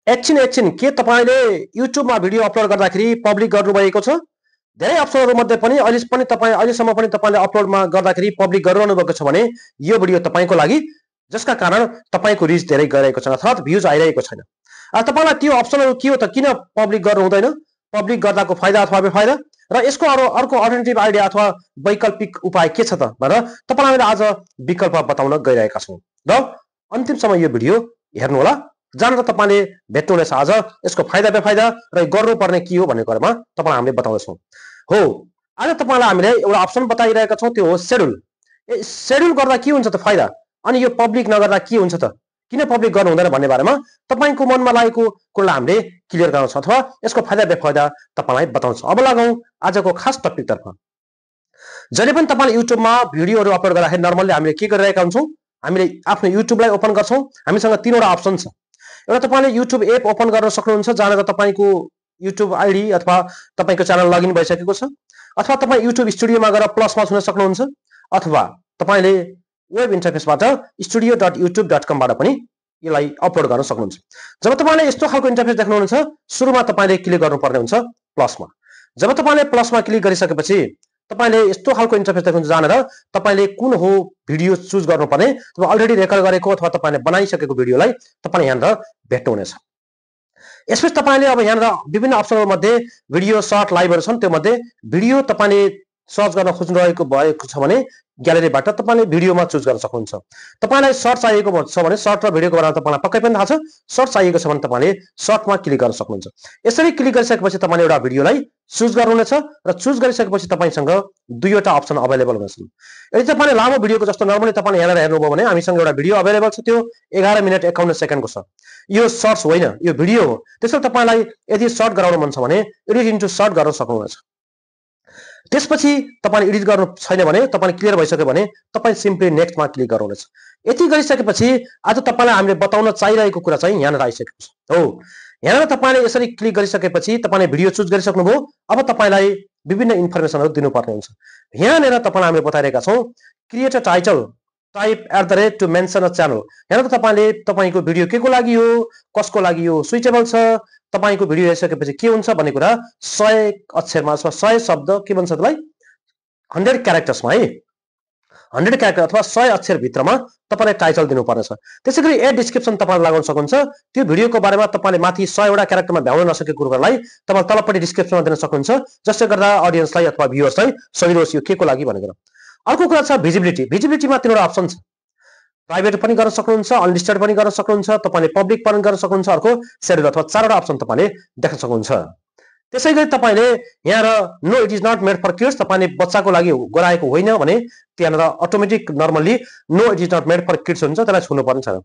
एकछिन के तपाईले युट्युबमा भिडियो अपलोड गर्दाखेरि पब्लिक गर्नुभएको छ? धेरै अप्सनहरु मध्ये पनि अहिलेसम्म पनि तपाईले अपलोडमा गर्दाखेरि पब्लिक गरिरहनु भएको छ भने यो भिडियो तपाईको लागि, जसका कारण तपाईको रिच धेरै गइरहेको छ अर्थात भ्युज आइरहेको छैन। तपाईलाई त्यो अप्सनहरु के हो त, किन पब्लिक गर्नु हुँदैन? पब्लिक गर्दाको फाइदा अथवा बेफाइदा र यसको अर्को अल्टरनेटिभ आइडिया अथवा वैकल्पिक उपाय के छ त भनेर तपाईलाई आज विकल्प बताउन गइरहेका छौं र अन्तिमसम्म यो भिडियो हेर्नु होला। जानेर तपाईले भेट्नुहुनेछ आज यसको फाइदा बेफाइदा र गर्नुपर्ने के हो भन्ने कुरामा तपाईलाई हामीले बताउँछौं। हो, आज तपाईलाई हामीले एउटा अप्सन बताइरहेका छौं, त्यो हो शेड्युल। शेड्युल गर्दा के हुन्छ त फाइदा, अनि यो पब्लिक नगर्दा के हुन्छ त, किन पब्लिक गर्नु हुँदैन भन्ने बारेमा तपाईको मनमा लागेको कुरालाई हामीले क्लियर गराउँछ अथवा यसको फाइदा बेफाइदा तपाईलाई बताउँछ। अब लागौं आजको खास टपिकतर्फ। जहिले पनि तपाईले युट्युबमा भिडियोहरु अपलोड गर्दाखेरि नर्मली हामीले के गरिरहेका हुन्छौं, हामीले आफ्नो युट्युबलाई ओपन गर्छौं। हामीसँग तीनवटा अप्सन छ। एउटा तपाईले युट्युब एप ओपन गर्न सक्नुहुन्छ, जहाँबाट तपाईको युट्युब आईडी अथवा तपाईको च्यानल लगइन भइसकेको छ, अथवा तपाई युट्युब स्टुडियोमा गएर प्लसमा छुन सक्नुहुन्छ, अथवा तपाईले वेब इन्टरफेसबाट studio.youtube.com बाट पनि यसलाई अपलोड गर्न सक्नुहुन्छ। जब तपाईले यस्तो खालको इन्टरफेस देख्नुहुन्छ, सुरुमा तपाईले क्लिक गर्नुपर्ने हुन्छ प्लसमा। जब तपाईले प्लसमा क्लिक गरिसकेपछि तपाईले यस्तो खालको इन्टरफेस देख्नुहुन्छ, जानेर तपाईले कुन हो भिडियो चुज गर्नुपर्ने, तपाईले अलरेडी रेकर्ड गरेको अथवा तपाईले बनाइसकेको भिडियोलाई तपाईले यहाँनिर भेट्नुहुनेछ। यसपछि तपाईले अब यहाँनिर विभिन्न अप्सनहरु मध्ये भिडियो, सर्ट, लाइभहरु छन्। त्यो मध्ये भिडियो तपाईले सर्च गर्न खोज्नुभएको भएको छ भने ग्यालेरीबाट तपाईले भिडियोमा चुज गर्न सक्नुहुन्छ। तपाईलाई सर्ट चाहिएको छ भने सर्ट र भिडियोको बारेमा तपाईलाई पक्कै पनि थाहा छ। सर्ट चाहिएको छ भने तपाईले सर्टमा क्लिक गर्न सक्नुहुन्छ। यसरी क्लिक गरिसकेपछि तपाईले एउटा भिडियोलाई चुज गर्नुहुनेछ र चुज गरिसकेपछि तपाईसँग दुईवटा अप्सन अवेलेबल हुनेछन्। यदि तपाईले लामो भिडियोको जस्तो नर्मली तपाईले हेरेर हेर्नुभयो भने हामीसँग एउटा भिडियो अवेलेबल छ, त्यो 11 मिनेट 51 सेकेन्डको छ। यो सर्ट्स होइन, यो भिडियो हो। त्यसैले तपाईलाई यदि सर्ट गराउन मन छ भने एडिट इन्टु सर्ट गर्न सक्नुहुनेछ। त्यसपछि तपाईले एडिट गर्नु छैन भने, तपाईले क्लियर भइसक्यो भने तपाई सिम्पली नेक्स्टमा क्लिक गर्नुहुनेछ। यति गरिसकेपछि आज तपाईलाई हामीले बताउन चाहिरहेको कुरा चाहिँ यहाँ आइसकेको छ। हो, यहाँ तपाईले यसरी क्लिक गरिसकेपछि तपाईले भिडियो चुज गरिसक्नुभयो। अब तपाईलाई विभिन्न इन्फर्मेसनहरु दिनुपर्ने हुन्छ। यहाँनिर तपाईलाई हामीले बताइरहेका छौं, create a title, type @ to mention a channel. यहाँ तपाईले तपाईको भिडियो केको लागि हो, कसको लागि हो, सुइटेबल छ, तपाईको भिडियो हेरिसकेपछि के हुन्छ भन्ने कुरा 100 अक्षरमा अथवा 100 शब्द के भन्छ त्यसलाई 100 क्यारेक्टर्समा है, 100 क्यारेक्टर अथवा 100 अक्षर भित्रमा तपाईले टाइटल दिनुपर्ने छ। त्यसैगरी एड डिस्क्रिप्सन तपाईले लगाउन सक्नुहुन्छ। त्यो भिडियोको बारेमा तपाईले माथि 100 वटा क्यारेक्टरमा भ्याउन नसकेको कुरालाई तपाईले तलपट्टि डिस्क्रिप्सनमा दिन सक्नुहुन्छ, जसले गर्दा ऑडियन्सलाई अथवा भ्युअर्सलाई सजिलो होस् यो केको लागि भनेर। अर्को कुरा छ भिजिबिलिटी। भिजिबिलिटीमा तीनवटा अप्सन छ। प्राइभेट पनि गर्न सक्नुहुन्छ, अनलिस्टेड पनि गर्न सक्नुहुन्छ, तपाईले पब्लिक पनि गर्न सक्नुहुन्छ, अर्को शेड्युल अथवा चारवटा अप्सन तपाईले देख्न सक्नुहुन्छ। त्यसैगरी तपाईले यहाँ no it is not made for kids, तपाईले बच्चाको लागि गराएको होइन भने त्यहाँनिर automatic normally no it is not made for kids हुन्छ, त्यसलाई छुनु पर्ने छैन।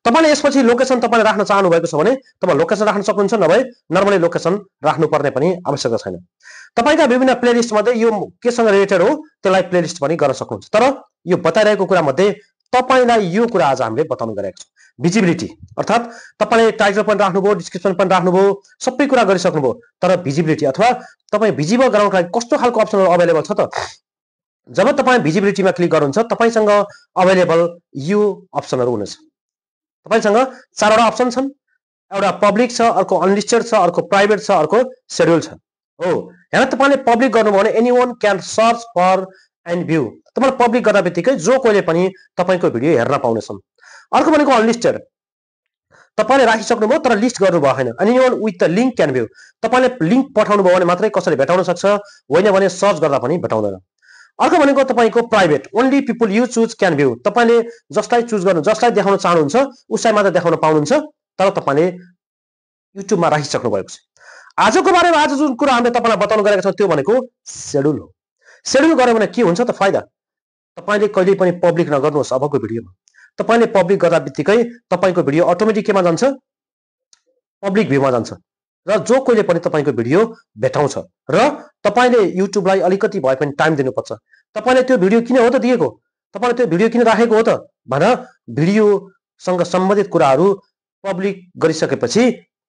तपाईले यसपछि लोकेसन तपाईले राख्न चाहनु भएको छ भने तपाईले लोकेसन राख्न सक्नुहुन्छ, नभए नर्मली लोकेसन राख्नुपर्ने पनि आवश्यकता छैन। तपाईका विभिन्न प्लेलिस्ट मध्ये यो केसँग रिलेटेड हो त्यसलाई प्लेलिस्ट पनि गर्न सक्नुहुन्छ। तर यो बताइरहेको कुरा मध्ये तपाईलाई यो कुरा आज हामीले बताउन गएका छौं, भिजिबिलिटी। अर्थात तपाईले टाइटल पनि राख्नुभयो, डिस्क्रिप्सन पनि राख्नुभयो, सबै कुरा गरिसक्नुभयो, तर भिजिबिलिटी अथवा तपाई भिजिबल गराउनका लागि कस्तो खालको अप्सनहरु अवेलेबल छ त। जब तपाई भिजिबिलिटीमा क्लिक गर्नुहुन्छ तपाईसँग अवेलेबल यो अप्सनहरु हुनेछ। तपाईसँग चारवटा अप्सन छन्। एउटा पब्लिक छ, अर्को अनलिस्टेड छ, अर्को प्राइभेट छ, अर्को शेड्युल छ। हो, यहाँ तपाईले पब्लिक गर्नुभयो भने anyone can search for and view. तपाईले पब्लिक गर्दा बित्तिकै जो कोहीले पनि तपाईको भिडियो हेर्न पाउनेछन्। अर्को भनेको अनलिस्टेड, तपाईले राखिसक्नुभयो तर लिस्ट गर्नु भएन, anyone with the link can view. तपाईले लिंक पठाउनु भयो भने मात्रै कसैले भेटाउन सक्छ, होइन भने सर्च गर्दा पनि भेटाउँदैन। अर्को भनेको तपाईको private, only people you choose can view. तपाईले जसलाई चुज गर्नु, जसलाई देखाउन चाहनुहुन्छ उसलाई मात्र देखाउन पाउनुहुन्छ, तर तपाईले युट्युबमा राखिसक्नु भएको छ। आजको बारेमा आज जुन कुरा हामीले तपाईलाई बताउन गएका छौं त्यो भनेको शेड्युल हो। शेड्युल गर्यो भने के हुन्छ त फाइदा, तपाईले कहिले पनि पब्लिक नगर्नुहोस्। अबको भिडियोमा तपाईले पब्लिक गर्दा बित्तिकै तपाईको भिडियो अटोमेटिक केमा जान्छ, पब्लिक भ्यूमा जान्छ र जो कोहीले पनि तपाईको भिडियो भेटाउँछ। र तपाईले युट्युबलाई अलिकति भए पनि टाइम दिनुपर्छ। तपाईले त्यो भिडियो किन हो त दिएको, तपाईले त्यो भिडियो किन राखेको हो त भनेर भिडियोसँग सम्बन्धित कुराहरू पब्लिक गरिसकेपछि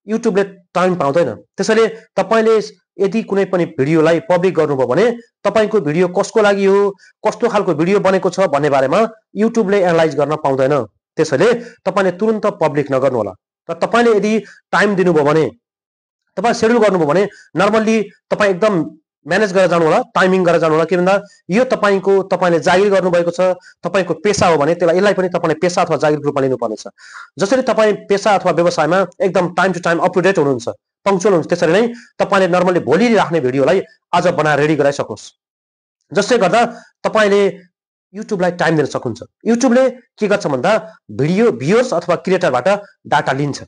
युट्युबले टाइम पाउँदैन। त्यसैले तपाईले यदि कुनै पनि भिडियोलाई पब्लिक गर्नुभयो भने तपाईको भिडियो कसको लागि हो, कस्तो खालको भिडियो बनेको छ भन्ने बारेमा युट्युबले एनालाइज गर्न पाउँदैन। त्यसैले तपाईले तुरुन्त पब्लिक नगर्नु होला र र तपाईले यदि टाइम दिनुभयो भने तपाई शेड्युल गर्नुभयो भने नर्मल्ली तपाई एकदम म्यानेज गरेर जानु होला, टाइमिङ गरेर जानु होला। के भन्दा यो तपाईले जागिर गर्नुभएको छ, तपाईको पेशा हो भने यसलाई पनि तपाईले पेशा अथवा जागिरको रूपमा लिनुपर्नेछ। जसरी तपाई पेशा अथवा व्यवसायमा एकदम time to time up to date हुनुहुन्छ, पङ्क्चुअल हुनुहुन्छ, त्यसरी नै तपाईले नर्मली भोलि राख्ने भिडियोलाई आज बनाएर रेडी गराइसक्नुहोस्। जसले गर्दा तपाईले युट्युबलाई टाइम दिन सक्नुहुन्छ। युट्युबले के गर्छ भन्दा भिडियो भ्युअर्स अथवा क्रिएटरबाट डाटा लिन्छ।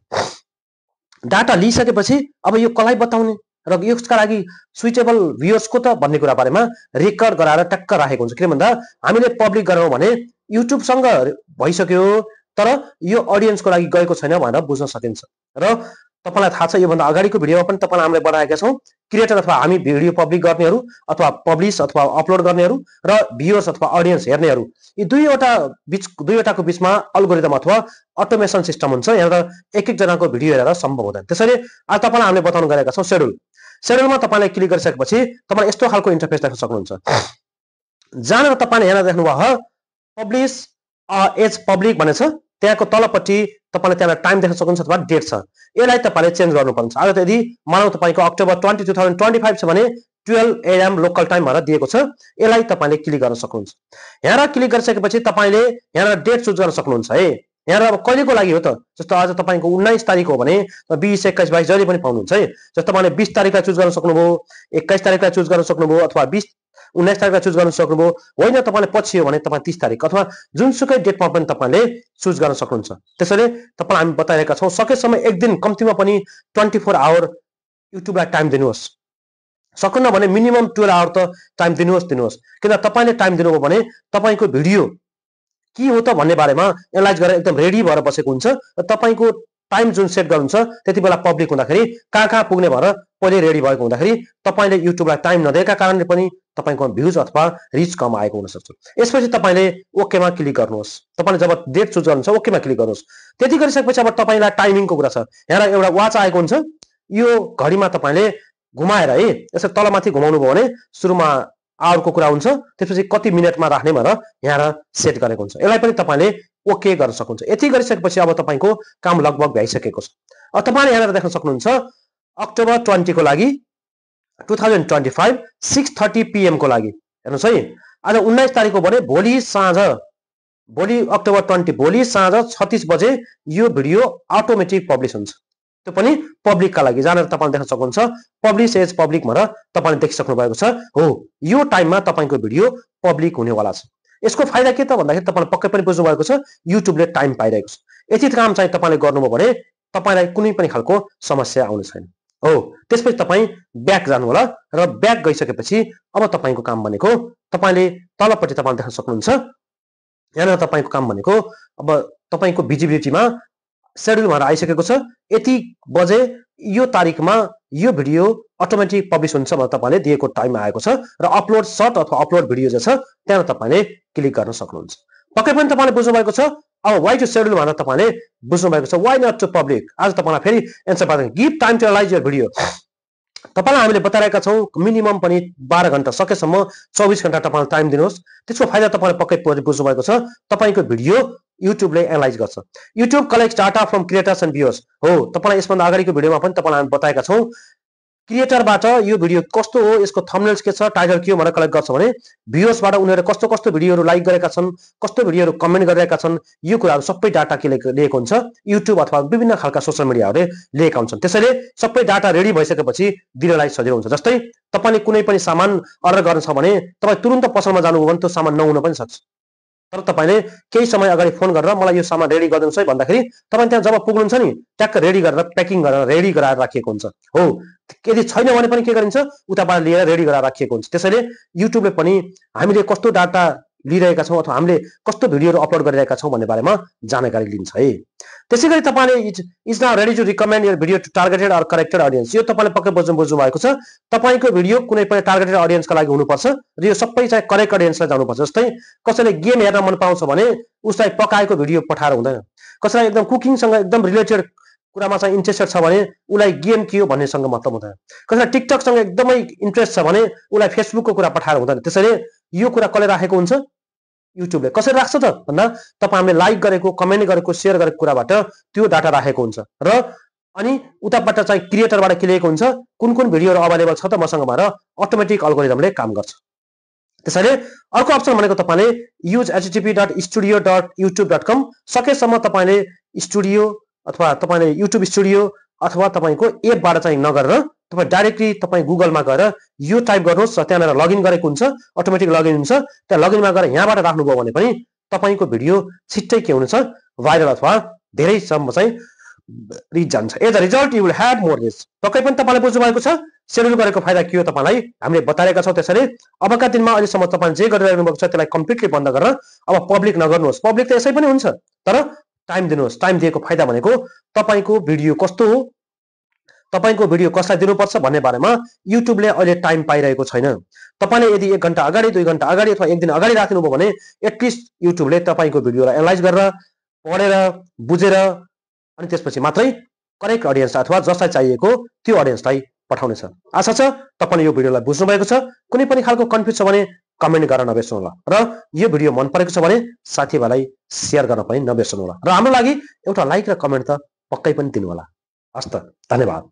डाटा लिइसकेपछि अब यो कसलाई बताउने र यसका लागि सुइटेबल भ्युअर्स को त भन्ने कुरा बारेमा रेकर्ड गराएर टक्क राखेको हुन्छ। किन भन्दा हामीले पब्लिक गरौँ भने युट्युबसँग भइसक्यो तर यो अडियन्सको लागि गएको छैन भनेर बुझ्न सकिन्छ। र तपाईलाई थाहा छ योभन्दा अगाडिको भिडियोमा पनि तपाईलाई हामीले बनाएका छौँ क्रिएटर अथवा हामी भिडियो पब्लिक गर्नेहरू अथवा पब्लिस अथवा अपलोड गर्नेहरू र भ्युअर्स अथवा अडियन्स हेर्नेहरू, यी दुईवटाको बीचमा अल्गोरिदम अथवा अटोमेसन सिस्टम हुन्छ। यहाँ एक जनाको भिडियो हेरेर सम्भव हुँदैन। त्यसैले आज तपाईलाई हामीले बताउन गएका छौँ शेड्युल। शेड्युलमा तपाईले क्लिक गरिसकेपछि तपाईले यस्तो खालको इन्टरफेस देख्न सक्नुहुन्छ। जहाँ तपाईले यहाँ देख्नुभयो पब्लिस एज पब्लिक भनेछ, त्यहाँको तलपट्टि तपाईले त्यहाँ टाइम देख्न सक्नुहुन्छ अथवा डेट छ। यसलाई तपाईले चेन्ज गर्नुपर्छ। आज यदि मानौ तपाईको अक्टोबर 20, 2025 छ भने 12 AM लोकल टाइम भनेर दिएको छ। यसलाई तपाईले क्लिक गर्न सक्नुहुन्छ। यहाँ क्लिक गरिसकेपछि तपाईले यहाँ डेट चुज गर्न सक्नुहुन्छ है। यहाँ अब कहिलेको लागि हो त, जस्तो आज तपाईको 19 तारिक हो भने 20, 21, 22 जहिले पनि पाउनुहुन्छ है। जस्तो तपाईले 20 तारिकलाई चुज गर्न सक्नुभयो, 21 तारिकलाई चुज गर्न सक्नुभयो अथवा 19 तारिकलाई चुज गर्न सक्नुभयो। होइन तपाईले पछि हो भने तपाई 30 तारिक अथवा जुनसुकै डेटमा पनि तपाईले चुज गर्न सक्नुहुन्छ। त्यसैले तपाईलाई हामी बताइरहेका छौँ सकेसम्म एक दिन कम्तीमा पनि 24 आवर युट्युबलाई टाइम दिनुहोस्। सकेन भने मिनिमम 12 आवर त टाइम दिनुहोस्। किन तपाईले टाइम दिनुभयो भने तपाईको भिडियो के हो त भन्ने बारेमा एनालाइज गरेर एकदम रेडी भएर बसेको हुन्छ। र तपाईको टाइम जुन सेट गर्नुहुन्छ त्यति बेला पब्लिक हुँदाखेरि कहाँ पुग्ने भएर पहिले रेडी भएको हुँदाखेरि तपाईले युट्युबलाई टाइम नदिएका कारणले पनि तपाईको भ्युज अथवा रिच कम आएको हुन सक्छ। यसपछि तपाईले ओकेमा क्लिक गर्नुहोस्। तपाईले जब डेट चुज गर्नुहुन्छ ओकेमा क्लिक गर्नुहोस्। त्यति गरिसकेपछि अब तपाईलाई टाइमिङको कुरा छ। यहाँ एउटा वाच आएको हुन्छ। यो घडीमा तपाईले घुमाएर है यसरी तलमाथि घुमाउनु भयो भने सुरुमा आवरको कुरा हुन्छ, त्यसपछि कति मिनेटमा राख्ने भनेर यहाँ सेट गरेको हुन्छ। यसलाई पनि तपाईले ओके गर्न सक्नुहुन्छ। यति गरिसकेपछि अब तपाईको काम लगभग भइसकेको छ। अब तपाईले यहाँ देख्न सक्नुहुन्छ अक्टोबर 20 को लागि 2025 6:30 PM को लागि हेर्नुस् है। आज 19 तारिक हो भने भोलि अक्टोबर 20 भोलि साँझ 36 बजे यो भिडियो अटोमेटिक पब्लिस हुन्छ। त्यो पनि पब्लिकका लागि जानेर तपाईले देख्न सक्नुहुन्छ पब्लिस एज पब्लिक भनेर तपाईले देखिसक्नु भएको छ। हो यो टाइममा तपाईको भिडियो पब्लिक हुनेवाला छ। यसको फाइदा के त भन्दाखेरि तपाईले पक्कै पनि बुझ्नु भएको छ युट्युबले टाइम पाइरहेको छ। यति काम चाहिँ तपाईले गर्नुभयो भने तपाईलाई कुनै पनि खालको समस्या आउने छैन। हो त्यसपछि तपाई ब्याक जानु होला र ब्याक गइसकेपछि अब तपाईको काम भनेको तपाईले तलपट्टि तपाईले देख्न सक्नुहुन्छ यहाँ तपाईको काम भनेको अब तपाईको भिजिबिलिटीमा शेड्युल भएर आइसकेको छ। यति बजे यो तारिकमा यो भिडियो अटोमेटिक पब्लिस हुन्छ भनेर तपाईले दिएको टाइम आएको छ र अपलोड सर्ट अथवा अपलोड भिडियो जो छ त्यहाँ तपाईले क्लिक गर्न सक्नुहुन्छ। पक्कै पनि तपाईले बुझ्नु भएको छ। अब वाइ टु शेड्युल भनेर तपाईले बुझ्नु भएको छ। वाइ नट टु पब्लिक आज तपाईलाई फेरि एन्सर पाउँछ। Give time to analyse your video. तपाईलाई हामीले बताएका छौँ मिनिमम पनि 12 घण्टा सकेसम्म 24 घण्टा तपाईले टाइम दिनुहोस्। त्यसको फाइदा तपाईले पक्कै बुझ्नु भएको छ। तपाईको भिडियो युट्युबले एनालाइज गर्छ। YouTube collects data from creators and viewers. हो तपाईलाई यसभन्दा अगाडिको भिडियोमा पनि तपाईलाई हामी बताएका छौँ क्रिएटरबाट यो भिडियो कस्तो हो, यसको थम्बनेल्स के छ, टाइटल के हो भनेर कलेक्ट गर्छ भने भ्युअर्सबाट उनीहरूले कस्तो भिडियोहरू लाइक गरेका छन्, कस्तो भिडियोहरू कमेन्ट गरिरहेका छन्, यो कुराहरू सबै डाटा के लिएको हुन्छ युट्युब अथवा विभिन्न खालका सोशल मिडियाहरूले लिएका हुन्छन्। त्यसैले सबै डाटा रेडी भइसकेपछि दिनलाई सजिलो हुन्छ। जस्तै तपाईले कुनै पनि सामान अर्डर गर्न छ भने तपाई तुरुन्त पसलमा जानुभयो भने त्यो सामान नहुन पनि सक्छ। तर तपाईले केही समय अगाडि फोन गरेर मलाई यो सामान रेडी गरिदिनुहोस् है भन्दाखेरि तपाईले त्यहाँ जब पुग्नुहुन्छ नि ट्याक्क रेडी गरेर प्याकिङ गरेर रेडी गराएर राखिएको हुन्छ। हो यदि छैन भने पनि के गरिन्छ उताबाट लिएर रेडी गराएर राखिएको हुन्छ। त्यसैले युट्युबले पनि हामीले कस्तो डाटा लिइरहेका छौँ अथवा हामीले कस्तो भिडियोहरू अपलोड गरिरहेका छौँ भन्ने बारेमा जानकारी लिन्छ है। त्यसैगरी तपाईले is now ready to recommend your video to targeted or corrected audience. यो तपाईले पक्कै बुझ्नु भएको छ। तपाईको भिडियो कुनै पनि टार्गेटेड अडियन्सका लागि हुनुपर्छ र यो सबै चाहिँ करेक्ट अडियन्सलाई जानुपर्छ। जस्तै कसैले गेम हेर्न मन पराउँछ भने उसलाई पकाएको भिडियो पठाएर हुँदैन। कसैलाई एकदम कुकिङसँग एकदम रिलेटेड कुरामा चाहिँ इन्ट्रेस्टेड छ भने उसलाई गेम के हो भन्नेसँग मतलब हुँदैन। कसैलाई टिकटकसँग एकदमै इन्ट्रेस्ट छ भने उसलाई फेसबुकको कुरा पठाएर हुँदैन। त्यसैले यो कुरा कसले राखेको हुन्छ युट्युबले कसरी राख्छ त भन्दा तपाईहरुले लाइक गरेको, कमेन्ट गरेको, शेयर गरेको कुराबाट त्यो डाटा राखेको हुन्छ र अनि उताबाट चाहिँ क्रिएटरबाट के लिएको हुन्छ, कुन भिडियोहरु अवेलेबल छ त मसँग भनेर अटोमेटिक अल्गोरिदमले काम गर्छ। त्यसैले अर्को अप्सन भनेको तपाईले युज http.studio.youtube.com सकेसम्म तपाईले स्टुडियो अथवा तपाईले युट्युब स्टुडियो अथवा तपाईको एपबाट चाहिँ नगरेर तपाई डाइरेक्टली तपाई गुगलमा गएर यो टाइप गर्नुहोस् र त्यहाँबाट लगइन गरेको हुन्छ, अटोमेटिक लगइन हुन्छ। त्यहाँ लगइनमा गएर यहाँबाट राख्नुभयो भने पनि तपाईको भिडियो छिट्टै के हुनेछ, भाइरल अथवा धेरै सम्म चाहिँ रिच जान्छ। As a result you will have more reach. पक्कै पनि तपाईले बुझ्नु भएको छ शेड्युल गरेको फाइदा के हो तपाईलाई हामीले बताएका छौं। त्यसैले अबका दिनमा अहिलेसम्म तपाईले जे गरिरहनु भएको छ त्यसलाई कम्प्लिटली बन्द गरेर अब पब्लिक नगर्नुहोस्। पब्लिक त यसै पनि हुन्छ तर टाइम दिनुहोस्। टाइम दिएको फाइदा भनेको तपाईको भिडियो कस्तो हो, तपाईको भिडियो कसलाई दिनुपर्छ भन्ने बारेमा युट्युबले अहिले टाइम पाइरहेको छैन। तपाईले यदि 1 घण्टा अगाडि, 2 घण्टा अगाडि अथवा 1 दिन अगाडि राख्नु भयो भने एटलिस्ट युट्युबले तपाईको भिडियोलाई एनालाइज गरेर पढेर बुझेर अनि त्यसपछि मात्रै करेक्ट अडियन्स अथवा जसलाई चाहिएको त्यो अडियन्सलाई पठाउनेछ। आशा छ तपाईले यो भिडियोलाई बुझ्नु भएको छ। कुनै पनि खालको कन्फ्युज छ भने कमेन्ट गर्न नबिर्सनु होला र यो भिडियो मन परेको छ भने साथीभाइलाई शेयर गर्न पनि नबिर्सनु होला र हाम्रो लागि एउटा लाइक र कमेन्ट त पक्कै पनि दिनु होला। हस्त, धन्यवाद।